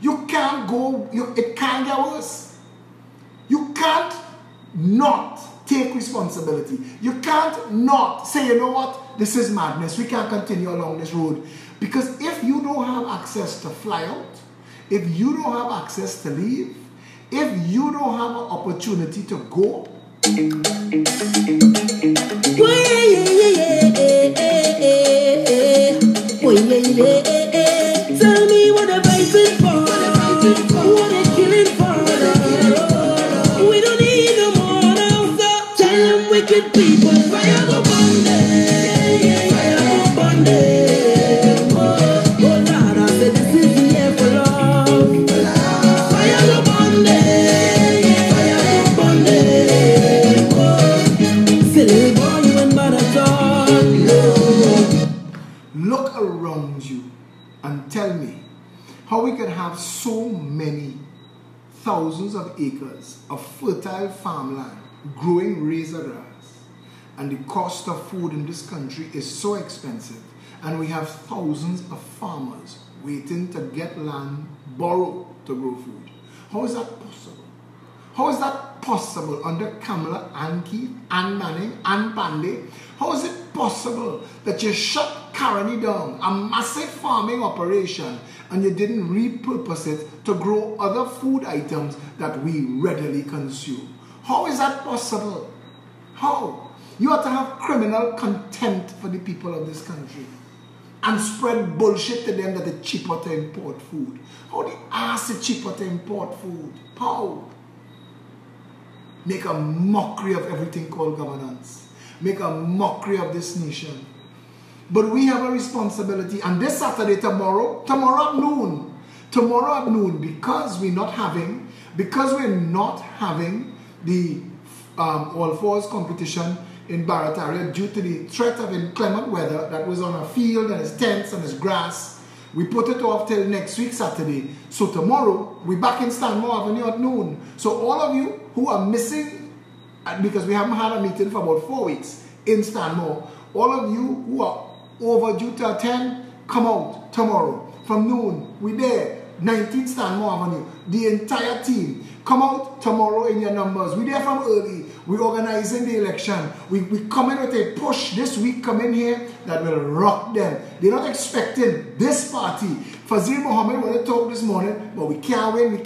You can't go, it can't get worse. You can't not take responsibility. You can't not say, you know what, this is madness. We can't continue along this road. Because if you don't have access to fly out, if you don't have access to leave, if you don't have an opportunity to go, tell me what they're fighting for, what they're killing for. We don't need no more now, so tell them wicked people, fire the Monday, fire the Monday. Oh Lord, I said this is the year for love. Fire the Monday, fire the Monday. Silly boy, you ain't bad at all. look around you and tell me how we could have so many thousands of acres of fertile farmland growing razor grass, and the cost of food in this country is so expensive, and we have thousands of farmers waiting to get land borrowed to grow food. How is that possible? How is that possible under Kamala and Keith and Manning and Pandey? How is it possible that you shut Caroni down, a massive farming operation, and you didn't repurpose it to grow other food items that we readily consume? How is that possible? How? You ought to have criminal contempt for the people of this country and spread bullshit to them that it's cheaper to import food. How the ass is cheaper to import food? How? Make a mockery of everything called governance. Make a mockery of this nation. But we have a responsibility, and this Saturday, tomorrow at noon, because we're not having the All Fours competition in Barataria due to the threat of inclement weather that was on a field and it's tents and it's grass, we put it off till next week Saturday. So tomorrow we're back in Stanmore Avenue at noon. So all of you who are missing, because we haven't had a meeting for about 4 weeks in Stanmore, all of you who are overdue to attend, come out tomorrow from noon. We're there, 19 Stanmore Avenue, the entire team. Come out tomorrow in your numbers. We're there from early. We're organizing the election. We come in with a push this week, come in here that will rock them. They're not expecting this party. Fazir Mohammed wanted to talk this morning, but we can't win.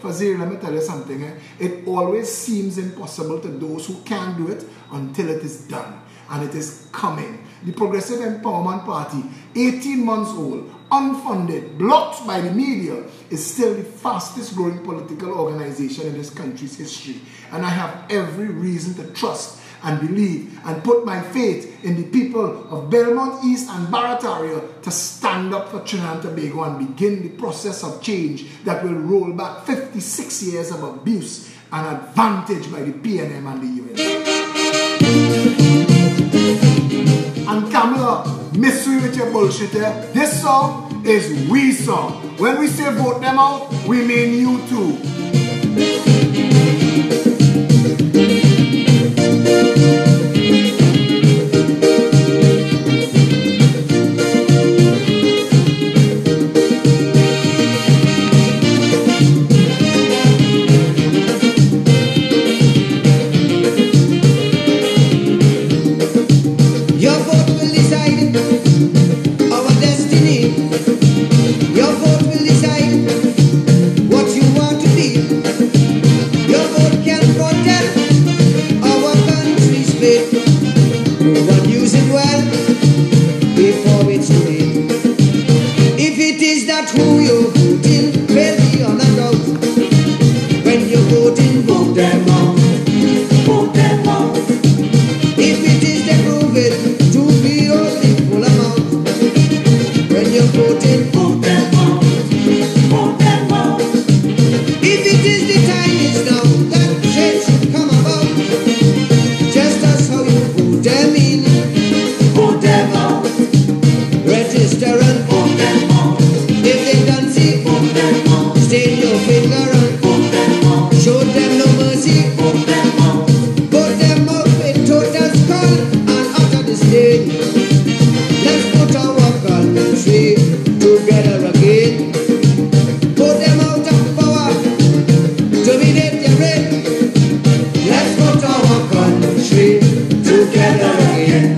Fazir, let me tell you something. It always seems impossible to those who can't do it until it is done. And it is coming. The Progressive Empowerment Party, 18 months old, unfunded, blocked by the media, is still the fastest growing political organization in this country's history. And I have every reason to trust and believe and put my faith in the people of Belmont East and Barataria to stand up for Trinidad and Tobago and begin the process of change that will roll back 56 years of abuse and advantage by the PNM and the UN. And Kamala, miss me with your bullshit here. This song is we song. When we say vote them out, we mean you too. use it well before it's too late. If it is that who you're voting, well beyond a doubt. When you're voting, vote them out. Vote them out. If it is they prove it to be only full amount. When you're voting, vote them out. Vote them out. If it is the time is now that change should come about. Just as how you vote them in, vote them out. Register and vote them out. If they don't see, vote them out. Stain your finger and vote them out. Show them no mercy, vote them out. Vote them out with total skull and utter disdain. Let's put our country together again. Put them out of power, dominate their reign. Let's put our country together again.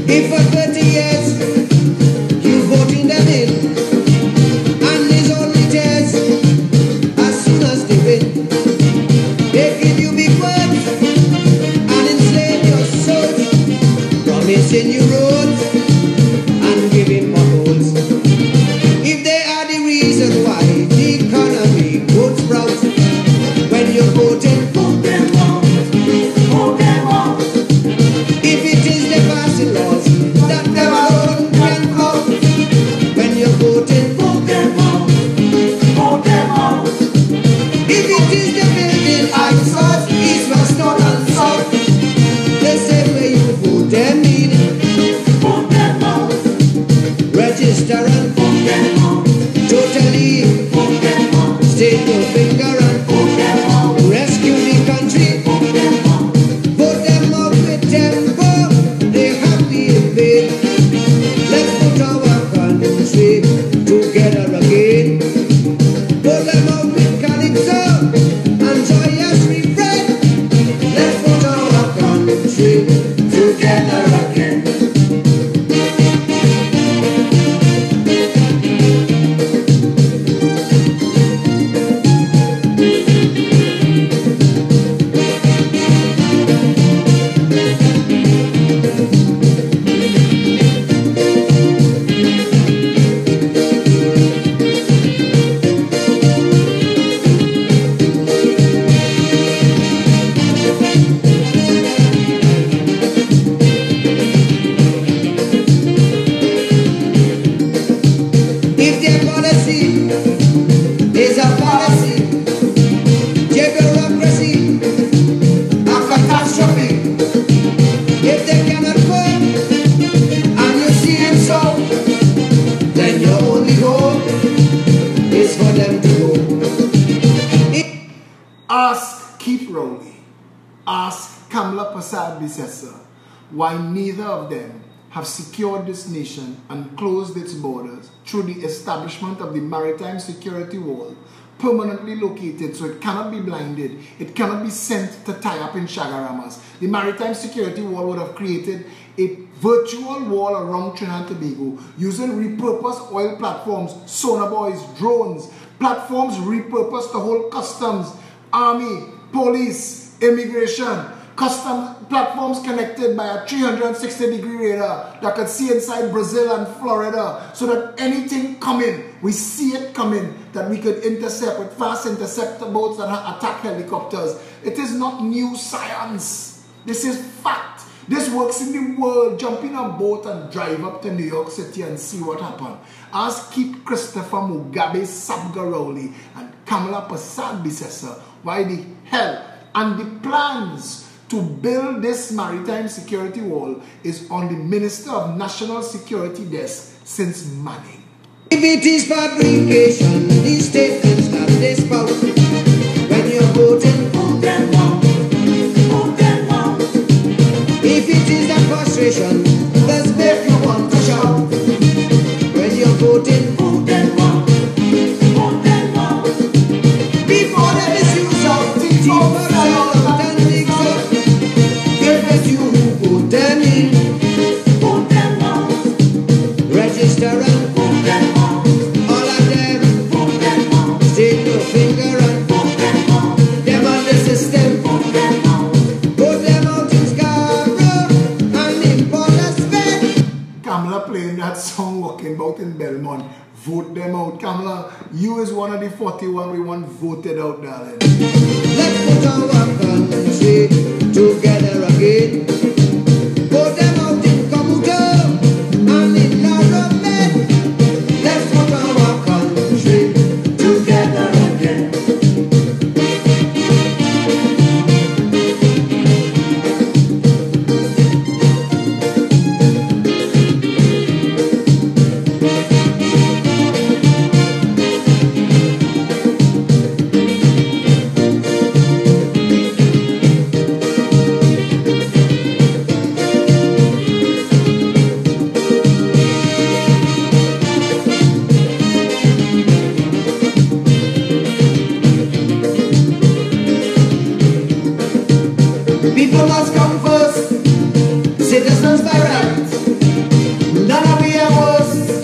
If for 30 years you voting them in, and there's only tears as soon as they win, they give you big words and enslave your souls, promising you roads and giving potholes. If they are the reason why the economy goes sprout, when you're voting, vote them out, vote them out. If it is the passing laws that them alone can out, when you're voting, vote them out, vote them out. If it is the building ice south, east, west, north and south, the same way you vote them in, vote them out. Register and vote them out. Totally vote them out. State your finger and vote them out. Rescue the country, vote them out. Vote them out with tempo, they have the invade. Let's put our country together again. Vote them out with calypso and joyous refrain. Let's put our country together again. If their policy is a policy, their bureaucracy a catastrophe. If they cannot vote and you see it so, then your only hope is for them to go. Ask Keith Rowley, ask Kamala Persad-Bissessar why neither of them have secured this nation and closed its borders through the establishment of the maritime security wall, permanently located so it cannot be blinded, it cannot be sent to tie up in Shagaramas. The maritime security wall would have created a virtual wall around Trinidad and Tobago using repurposed oil platforms, sonar buoys, drones, platforms repurposed to hold customs, army, police, immigration, custom platforms connected by a 360-degree radar that could see inside Brazil and Florida, so that anything coming, we see it coming, that we could intercept with fast interceptor boats and attack helicopters. It is not new science. This is fact. This works in the world. Jump in a boat and drive up to New York City and see what happened. Ask Keith Christopher Mugabe Sabgaroli and Kamala Persad-Bissessar why the hell and the plans to build this maritime security wall is on the Minister of National Security desk since Manning. If it is fabrication, these statements that they spout, when you're voting, vote them out. frustration, let's make you want to shout. When you're voting, vote them out. Vote them out. Before the misuse of teeth, and things up. Give it you who vote them in. Vote them out. Register and vote them out. All of them, vote them out. Stick your finger and vote them out. Them on the system, vote them out. Vote them out in Scarborough and in Port Elizabeth. Kamala playing that song walking about in Belmont. Vote them out. Kamala, you is one of the 41 we want voted out, darling. Let's put our country together again. Vote them out in Commuter and in Laramie. Let's put our country together again. People must come first, citizens by right. None of we are worse,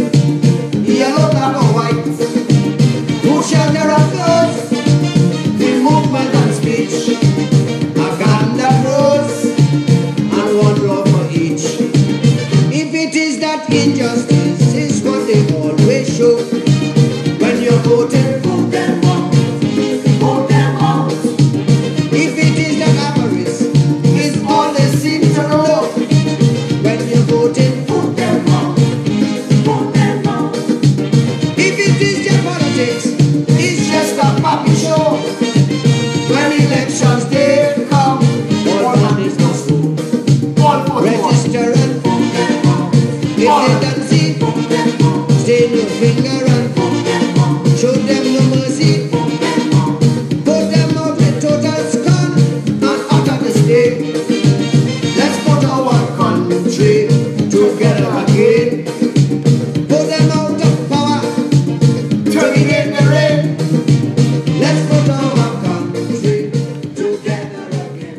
yellow, black or white. Who shall there are first? The movement and speech, a gun that grows, and one law for each. If it is that injustice is what they always show, when you're voting, vote them out. Vote them out. If it is that avarice is all they seem to know, when you're voting, vote them out. Vote them out. If it is their politics, it's just a puppy show. When elections day come, all that is not so. Register and vote them out. If they don't see, vote them out. Stain your finger and vote them out. Show them no mercy. Vote them out. Vote them out with total scorn and utter disdain. Let's put our country together again. Vote them out of power to begin the reign. Let's put our country together again.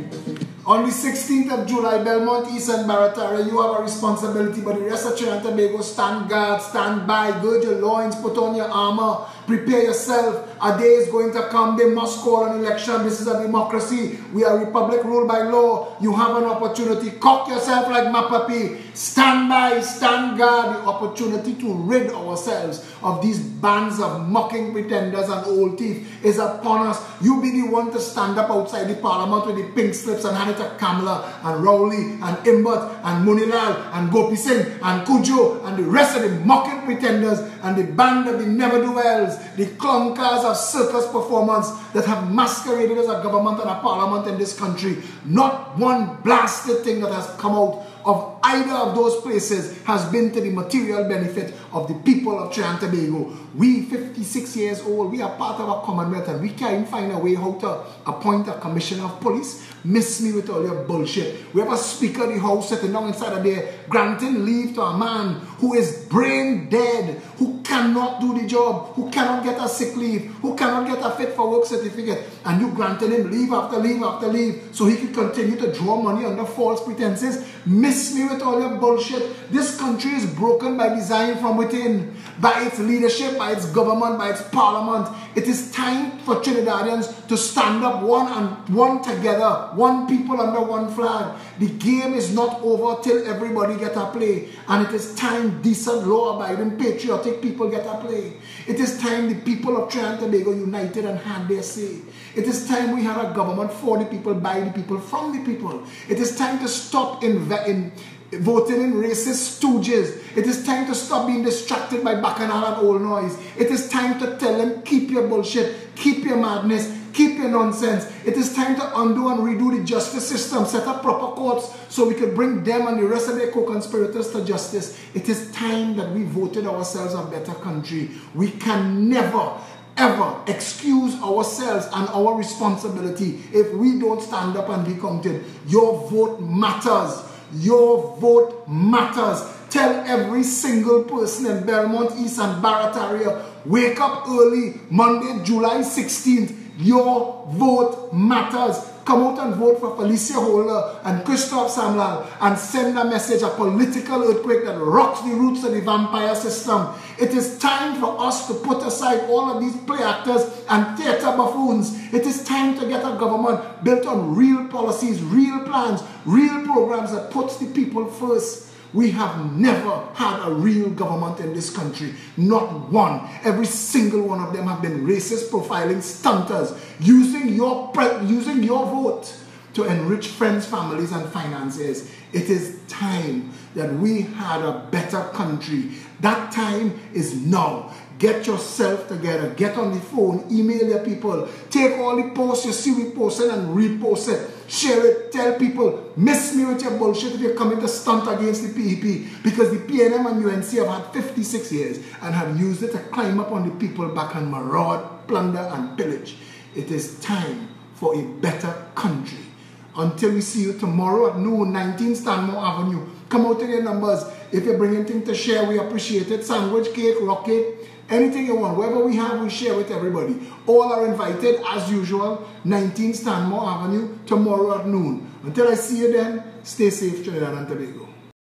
On the 16th of July, Belmont East and Barataria, you have a responsibility, but the rest of Trinidad and Tobago, stand guard, stand by, gird your loins, put on your armor, prepare yourself. A day is going to come, they must call an election. This is a democracy. We are a republic ruled by law. You have an opportunity. Cock yourself like Mapapi. Stand by, stand guard. The opportunity to rid ourselves of these bands of mocking pretenders and old thief is upon us. You be the one to stand up outside the parliament with the pink slips and hand it to Kamala and Rowley and Imbat and Munilal and Gopi Singh and Kujo and the rest of the mocking pretenders and the band of the never-do-wells, the clunkers of circus performance that have masqueraded as a government and a parliament in this country. Not one blasted thing that has come out of either of those places has been to the material benefit of the people of Trinidad and Tobago. We, 56 years old, we are part of a commonwealth and we can't find a way how to appoint a commissioner of police. Miss me with all your bullshit. We have a speaker of the house sitting down inside of there granting leave to a man who is brain dead, who cannot do the job, who cannot get a sick leave, who cannot get a fit for work certificate, and you granted him leave after leave after leave so he could continue to draw money under false pretenses. Miss me with all your bullshit. This country is broken by design from within, by its leadership, by its government, by its parliament. It is time for Trinidadians to stand up one together, one people under one flag. The game is not over till everybody get a play, and it is time decent, law-abiding, patriotic people get a play. It is time the people of Trinidad and Tobago united and had their say. It is time we had a government for the people, by the people, from the people. It is time to stop voting in racist stooges. It is time to stop being distracted by bacchanal and old noise. It is time to tell them, keep your bullshit, keep your madness, keep your nonsense. It is time to undo and redo the justice system, set up proper courts so we could bring them and the rest of their co-conspirators to justice. It is time that we voted ourselves a better country. We can never ever excuse ourselves and our responsibility if we don't stand up and be counted. Your vote matters. Your vote matters. Tell every single person in Belmont East and Barrett area, wake up early, Monday, July 16th. Your vote matters. Come out and vote for Felicia Holder and Christoph Samlal and send a message, a political earthquake that rocks the roots of the vampire system. It is time for us to put aside all of these play actors and theater buffoons. It is time to get a government built on real policies, real plans, real programs that puts the people first. We have never had a real government in this country. Not one. Every single one of them have been racist, profiling, stunters, using your vote to enrich friends, families, and finances. It is time that we had a better country. That time is now. Get yourself together. Get on the phone. Email your people. Take all the posts you see we posted and repost it. Share it. Tell people, miss me with your bullshit if you're coming to stunt against the PEP. Because the PNM and UNC have had 56 years and have used it to climb up on the people back and maraud, plunder, and pillage. It is time for a better country. Until we see you tomorrow at noon, 19 Stanmore Avenue. Come out in your numbers. If you bring anything to share, we appreciate it. Sandwich cake, rock cake, anything you want. Whatever we have, we share with everybody. All are invited, as usual, 19 Stanmore Avenue, tomorrow at noon. Until I see you then, stay safe, Trinidad and Tobago.